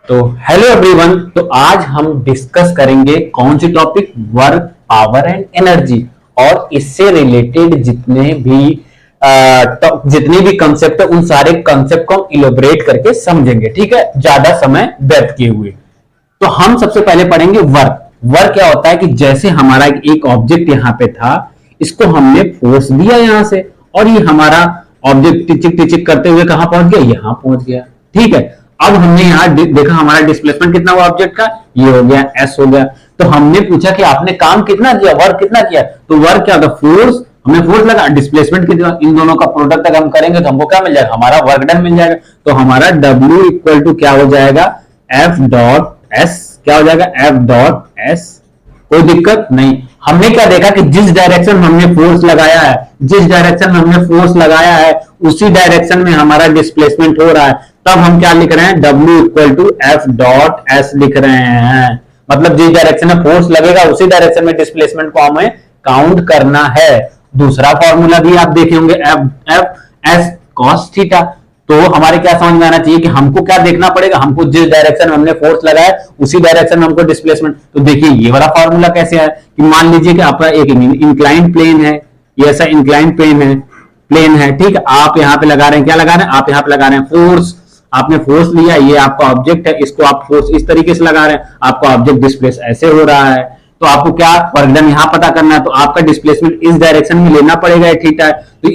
तो hello everyone. तो आज हम डिस्कस करेंगे कौन सी topic, work, power and energy, और इससे रिलेटेड जितने भी कंसेप्ट है उन सारे कंसेप्ट को हम इलोबरेट करके समझेंगे। ठीक है, ज्यादा समय व्यर्थ किए हुए। तो हम सबसे पहले पढ़ेंगे वर्क। वर्क क्या होता है कि जैसे हमारा एक ऑब्जेक्ट यहाँ पे था, इसको हमने फोर्स दिया यहां से, और ये हमारा ऑब्जेक्ट टिचिक टिचिक करते हुए कहां पहुंच गया, यहां पहुंच गया। ठीक है, अब हमने यहाँ देखा हमारा डिस्प्लेसमेंट कितना हुआ ऑब्जेक्ट का, ये हो गया, एस हो गया। तो हमने पूछा कि आपने काम कितना किया, वर्क कितना किया। तो वर्क क्या होता है, फोर्स, हमने फोर्स लगा, डिस्प्लेसमेंट कितना, इन दोनों का प्रोडक्ट अगर हम करेंगे तो हमको क्या मिल जाएगा, हमारा वर्क डन मिल जाएगा। तो हमारा W इक्वल टू क्या हो जाएगा, एफ डॉट एस, क्या हो जाएगा, एफ डॉट एस। कोई दिक्कत नहीं। हमने क्या देखा कि जिस डायरेक्शन में हमने फोर्स लगाया है, जिस डायरेक्शन में हमने फोर्स लगाया है उसी डायरेक्शन में हमारा डिस्प्लेसमेंट हो रहा है। तब हम क्या लिख रहे हैं, W equal to F dot S लिख रहे हैं। मतलब जिस डायरेक्शन में फोर्स लगेगा उसी डायरेक्शन में डिस्प्लेसमेंट को हमें काउंट करना है। दूसरा फॉर्मूला भी आप देखे होंगे, एफ एस कॉस थीटा। तो हमारे क्या समझ में आना चाहिए कि हमको क्या देखना पड़ेगा, हमको जिस डायरेक्शन में हमने फोर्स लगाया उसी डायरेक्शन में हमको डिस्प्लेसमेंट। तो देखिए ये वाला फॉर्मूला कैसे है कि मान लीजिए कि आपका एक इंक्लाइन प्लेन है, ये ऐसा इंक्लाइन प्लेन है। ठीक है, आप यहाँ पे लगा रहे हैं, क्या लगा रहे हैं, आप यहाँ पे लगा रहे हैं फोर्स। आपने फोर्स लिया, ये आपका ऑब्जेक्ट है, इसको आप फोर्स इस तरीके से लगा रहे हैं, आपका ऑब्जेक्ट डिस्प्लेस ऐसे हो रहा है। तो आपको क्या वर्क डन यहाँ पता करना है, तो आपका डिस्प्लेसमेंट इस डायरेक्शन में लेना पड़ेगा, थीटा है। तो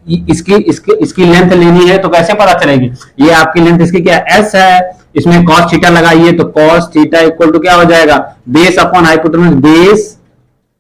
इसकी लेंथ लेनी है तो कैसे पता चलेगी, ये आपकी लेंथ इसकी क्या है, एस है, इसमें कॉस थीटा लगाइए तो कॉस थीटा इक्वल टू क्या हो जाएगा, base upon hypotenuse, base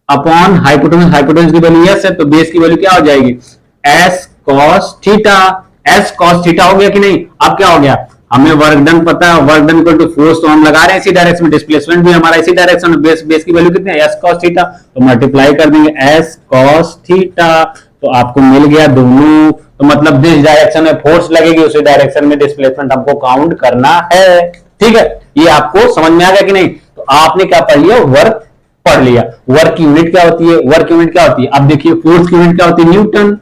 upon hypotenuse, hypotenuse की वैल्यू एस है तो बेस की वैल्यू क्या हो जाएगी, S cos theta. S cos theta हो गया कि नहीं। अब क्या हो गया, हमें वर्क डन पता है, work done equal to force तो हम लगा रहे हैं इसी डायरेक्शन में, डिस्प्लेसमेंट भी हमारा इसी डायरेक्शन में, बेस की वैल्यू कितनी है, एस कॉस थीटा। तो मल्टीप्लाई कर देंगे एस कॉस थीटा, तो आपको मिल गया दोनों। तो मतलब जिस डायरेक्शन में फोर्स लगेगी उसी डायरेक्शन में डिस्प्लेसमेंट हमको काउंट करना है। ठीक है, ये आपको समझ में आ गया कि नहीं। तो आपने क्या पढ़ लिया, वर्क पढ़ लिया। वर्क की यूनिट क्या होती है, वर्क यूनिट क्या होती है, अब देखिए फोर्स की यूनिट क्या होती है, न्यूटन,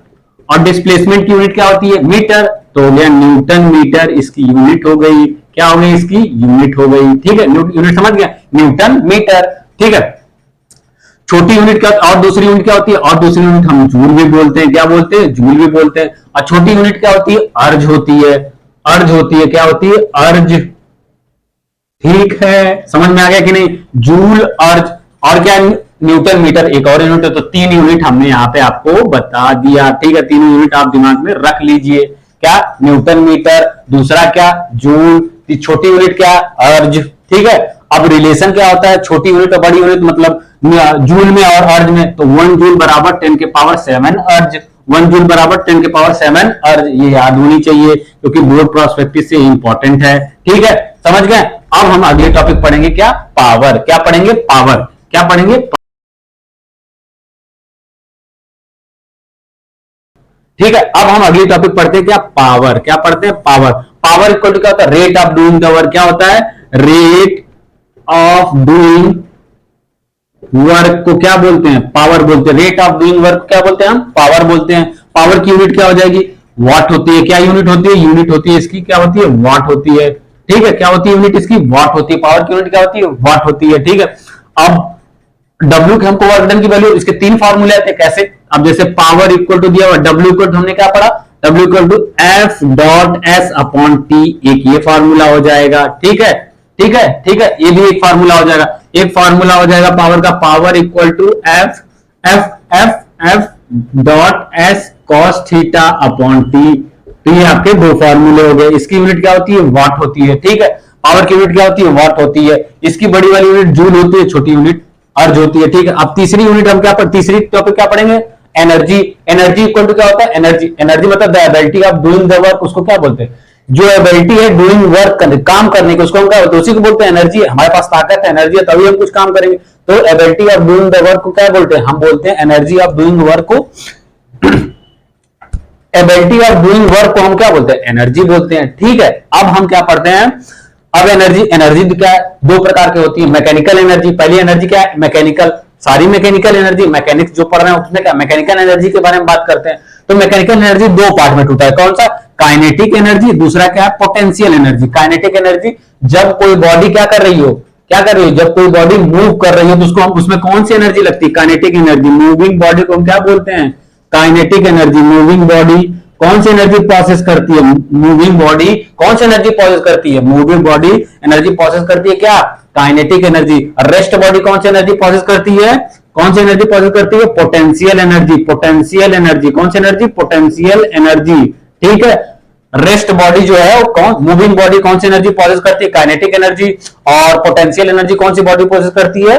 और डिस्प्लेसमेंट की यूनिट क्या होती है, मीटर। तो हो गया न्यूटन मीटर, इसकी यूनिट हो गई, क्या हो गई, इसकी यूनिट हो गई। ठीक है, यूनिट समझ गया, न्यूटन मीटर। ठीक है, छोटी यूनिट क्या, और दूसरी यूनिट क्या होती है, और दूसरी यूनिट हम जूल भी बोलते हैं, क्या बोलते हैं, जूल भी बोलते हैं। और छोटी यूनिट क्या होती है, अर्ज होती है, अर्ज होती है, क्या होती है, अर्ज। ठीक है, समझ में आ गया कि नहीं, जूल, अर्ज, और क्या, न्यूटन मीटर, एक और यूनिट है। तो 3 यूनिट हमने यहाँ पे आपको बता दिया। ठीक है, 3 यूनिट आप दिमाग में रख लीजिए, क्या, न्यूटन मीटर, दूसरा क्या, जूल, छोटी यूनिट क्या, अर्ज। ठीक है, अब रिलेशन क्या होता है, छोटी यूनिट और बड़ी यूनिट, मतलब जूल में और अर्ज में। तो 1 जूल बराबर 10 के पावर 7 अर्ज, 1 जूल बराबर 10 के पावर 7 अर्ज। ये याद होनी चाहिए क्योंकि बोर्ड प्रोस्पेक्टिव से इंपॉर्टेंट है। ठीक है, समझ गए। अब हम अगले टॉपिक पढ़ेंगे, क्या, पावर। क्या पढ़ेंगे, पावर। क्या पढ़ेंगे, ठीक है। अब हम अगली टॉपिक पढ़ते हैं, क्या, पावर। क्या पढ़ते हैं, पावर। पावर इक्वल टू क्या होता है, rate of doing the work. क्या होता है, रेट ऑफ डूइंग वर्क को क्या बोलते हैं, पावर बोलते हैं। रेट ऑफ डूइंग वर्क क्या बोलते हैं, हम पावर बोलते हैं। पावर की यूनिट क्या हो जाएगी, वाट होती है। क्या यूनिट होती है, यूनिट होती है इसकी, क्या होती है, वाट होती है। ठीक है, क्या होती है यूनिट इसकी, वाट होती है। पावर की यूनिट क्या होती है, वाट होती है। ठीक है, अब W के हमको वर्क डन की वैल्यू, इसके 3 फॉर्मूले आते हैं, कैसे। अब जैसे पावर इक्वल टू दिया हुआ, W इक्वल टू हमने क्या पढ़ा, W equal to F dot S upon T, एक ये फॉर्मूला हो जाएगा। ठीक है, ठीक है, ठीक है, ये भी एक फॉर्मूला हो जाएगा। एक फॉर्मूला हो जाएगा पावर का, power equal to F F F F dot S cos theta upon T. तो ये आपके 2 फॉर्मूले हो गए। इसकी यूनिट क्या होती है, वाट होती है। ठीक है, पावर की यूनिट क्या होती है, वाट होती है। इसकी बड़ी वाली यूनिट जूल होती है, छोटी यूनिट अर्ज होती है। ठीक है, अब तीसरी यूनिट हम क्या, तीसरी टॉपिक क्या पढ़ेंगे, एनर्जी। एनर्जी इक्वल टू क्या होता है, एनर्जी। एनर्जी मतलब the ability of doing the work, उसको क्या बोलते हैं, जो एबिलिटी है डूइंग वर्क, काम करने की, उसको हम क्या बोलते हैं, उसी को बोलते हैं एनर्जी। हमारे पास ताकत है, एनर्जी है, तभी हम कुछ काम करेंगे। तो ability of doing the work को क्या बोलते हैं, हम बोलते हैं एनर्जी ऑफ डूइंग वर्क को। एबिलिटी ऑफ डूइंग वर्क को हम क्या बोलते हैं, एनर्जी बोलते हैं। ठीक है, अब हम क्या पढ़ते हैं, अब एनर्जी। एनर्जी क्या है, 2 प्रकार की होती है, मैकेनिकल एनर्जी। पहली एनर्जी क्या है, मैकेनिकल, सारी मैकेनिकल एनर्जी, मैकेनिक्स जो पढ़ रहे हैं उसमें क्या, मैकेनिकल एनर्जी के बारे में बात करते हैं। तो मैकेनिकल एनर्जी 2 पार्ट में टूटा है, कौन सा, काइनेटिक एनर्जी, दूसरा क्या है पोटेंशियल एनर्जी। काइनेटिक एनर्जी जब कोई बॉडी क्या कर रही हो, क्या कर रही हो, जब कोई बॉडी मूव कर रही हो तो उसको हम उसमें कौन सी एनर्जी लगती है, काइनेटिक एनर्जी। मूविंग बॉडी को हम क्या बोलते हैं, काइनेटिक एनर्जी। मूविंग बॉडी कौन सी एनर्जी प्रोसेस करती है, मूविंग बॉडी कौन सी एनर्जी प्रोसेस करती है, मूविंग बॉडी एनर्जी प्रोसेस करती है क्या, काइनेटिक एनर्जी। रेस्ट बॉडी कौन सी एनर्जी प्रोसेस करती है, कौन सी एनर्जी प्रोसेस करती है, पोटेंशियल एनर्जी। पोटेंशियल एनर्जी कौन सी एनर्जी, पोटेंशियल एनर्जी। ठीक है, रेस्ट बॉडी जो है वो कौन, मूविंग बॉडी कौन सी एनर्जी प्रोसेस करती है, काइनेटिक एनर्जी। और पोटेंशियल एनर्जी कौन सी बॉडी प्रोसेस करती है,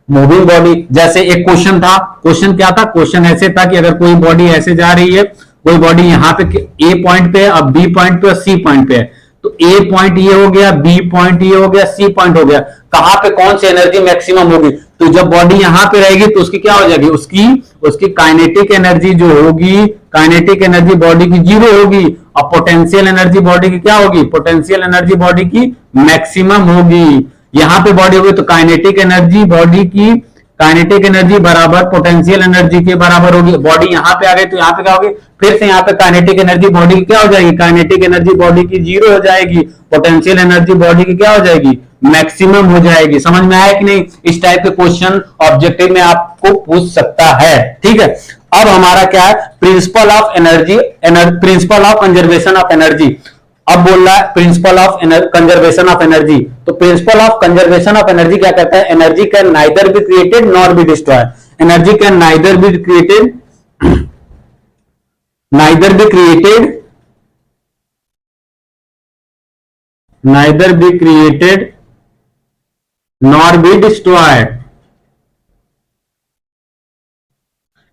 मूविंग बॉडी। जैसे एक क्वेश्चन था, क्वेश्चन क्या था, क्वेश्चन ऐसे था कि अगर कोई बॉडी ऐसे जा रही है, कोई बॉडी यहां पे ए पॉइंट पे, अब बी पॉइंट पे और सी पॉइंट पे है, तो ए पॉइंट ये हो गया, बी पॉइंट ये हो गया, सी पॉइंट हो गया, कहां पे कौन सी एनर्जी मैक्सिमम होगी। तो जब बॉडी यहां पे रहेगी तो उसकी क्या हो जाएगी, उसकी काइनेटिक एनर्जी जो होगी, काइनेटिक एनर्जी बॉडी की 0 होगी, और पोटेंशियल एनर्जी बॉडी की क्या होगी, पोटेंशियल एनर्जी बॉडी की मैक्सिमम होगी। यहां पे बॉडी होगी तो काइनेटिक एनर्जी बॉडी की, काइनेटिक एनर्जी बराबर पोटेंशियल एनर्जी के बराबर होगी। बॉडी यहां पे आ गई तो यहां पे क्या होगी, फिर से यहां पे काइनेटिक एनर्जी बॉडी की क्या हो जाएगी, काइनेटिक एनर्जी बॉडी की 0 हो जाएगी, पोटेंशियल एनर्जी बॉडी की क्या हो जाएगी, मैक्सिमम हो जाएगी। समझ में आया कि नहीं, इस टाइप के क्वेश्चन ऑब्जेक्टिव में आपको पूछ सकता है। ठीक है, अब हमारा क्या है, principle of energy, principle of conservation of energy. अब बोल रहा है principle of conservation of energy. तो principle of conservation of energy क्या कहता है, energy can neither be created nor be destroy. Energy can neither be created, neither be created, neither be created nor be destroyed.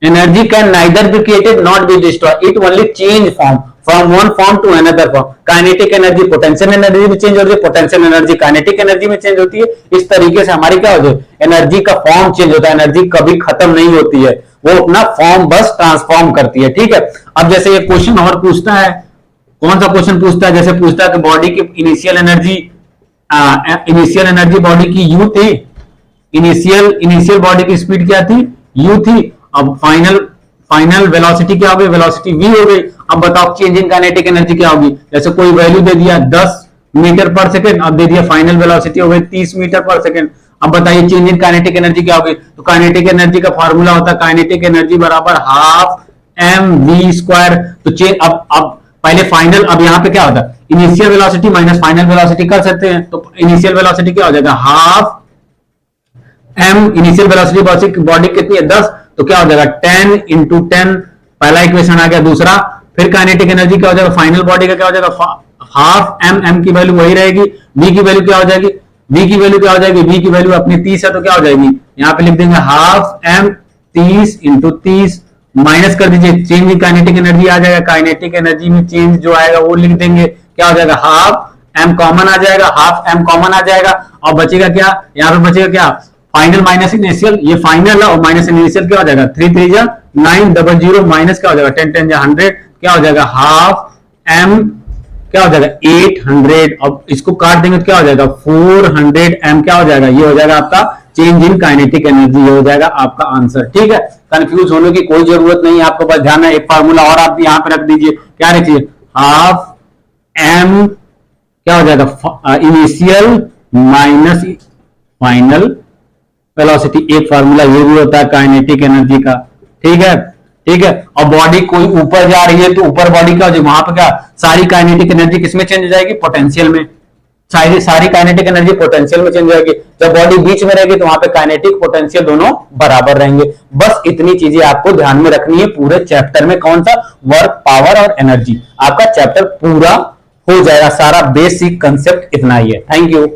Energy can neither be created nor be destroyed. It only change form from one form to another form. Kinetic energy potential energy में change होती है, potential energy kinetic energy में change होती है। इस तरीके से हमारी क्या होती है, एनर्जी का फॉर्म चेंज होता है। एनर्जी कभी खत्म नहीं होती है, वो अपना फॉर्म बस ट्रांसफॉर्म करती है। ठीक है, अब जैसे ये क्वेश्चन और पूछता है, कौन सा क्वेश्चन पूछता है, जैसे पूछता है कि बॉडी की इनिशियल एनर्जी बॉडी की यू थी, इनिशियल बॉडी की स्पीड क्या थी, यू थी। अब फाइनल वेलोसिटी क्या हो गई, वेलोसिटी v हो गई। अब बताओ चेंज इन काइनेटिक एनर्जी क्या होगी। जैसे कोई वैल्यू दे दिया 10 मीटर पर सेकंड, अब दे दिया फाइनल वेलोसिटी हो गई 30 मीटर पर सेकंड। अब बताइए चेंज इन काइनेटिक एनर्जी क्या होगी। तो काइनेटिक एनर्जी का फॉर्मूला होता है काइनेटिक एनर्जी बराबर हाफ mv²। तो चेंज अब पहले फाइनल, अब यहाँ पे क्या होता है, initial velocity minus final velocity कर सकते हैं। तो इनिशियल वेलोसिटी क्या हो जाएगा, half m, initial velocity body कितनी है 10, तो क्या हो जाएगा 10 इंटू 10, पहला इक्वेशन आ गया। दूसरा फिर काइनेटिक एनर्जी क्या हो जाएगा, फाइनल बॉडी का क्या हो जाएगा, हाफ m की वैल्यू वही रहेगी, v की वैल्यू क्या हो जाएगी, v की वैल्यू क्या हो जाएगी, v की वैल्यू अपनी 30 है तो क्या हो जाएगी, यहाँ पे लिख देंगे हाफ m 30 इंटू 30, माइनस कर दीजिए, चेंज इन काइनेटिक एनर्जी आ जाएगा। काइनेटिक एनर्जी में चेंज जो आएगा वो लिख देंगे, क्या हो जाएगा, हाफ m कॉमन आ जाएगा, हाफ m कॉमन आ जाएगा, और बचेगा क्या, यहाँ पे बचेगा क्या, फाइनल माइनस इनिशियल, ये फाइनल है और माइनस इनिशियल क्या हो जाएगा, 3 3 जा 9, 0 माइनस क्या हो जाएगा 10 10 जा 100, क्या हो जाएगा हाफ m क्या हो जाएगा 800। अब इसको काट देंगे तो क्या हो जाएगा 400 m, क्या हो जाएगा, ये हो जाएगा आपका चेंज इन काइनेटिक एनर्जी, ये हो जाएगा आपका आंसर। ठीक है, कंफ्यूज होने की कोई जरूरत नहीं है, आपको बस ध्यान है। एक फार्मूला और आप यहाँ पे रख दीजिए, क्या रखिए, हाफ m क्या हो जाएगा इनिशियल माइनस फाइनल वेलोसिटी, एक फार्मूला ये भी होता है काइनेटिक एनर्जी का। ठीक है, ठीक है। और बॉडी कोई ऊपर जा रही है तो ऊपर बॉडी क्या हो जाएगी, वहां पर क्या सारी काइनेटिक एनर्जी किसमें चेंज हो जाएगी, पोटेंशियल में। सारी काइनेटिक एनर्जी पोटेंशियल में चेंज हो जाएगी। जब बॉडी बीच में रहेगी तो वहां पे काइनेटिक पोटेंशियल दोनों बराबर रहेंगे। बस इतनी चीजें आपको ध्यान में रखनी है पूरे चैप्टर में। कौन सा, वर्क, पावर और एनर्जी, आपका चैप्टर पूरा हो जाएगा। सारा बेसिक कंसेप्ट इतना ही है। Thank you.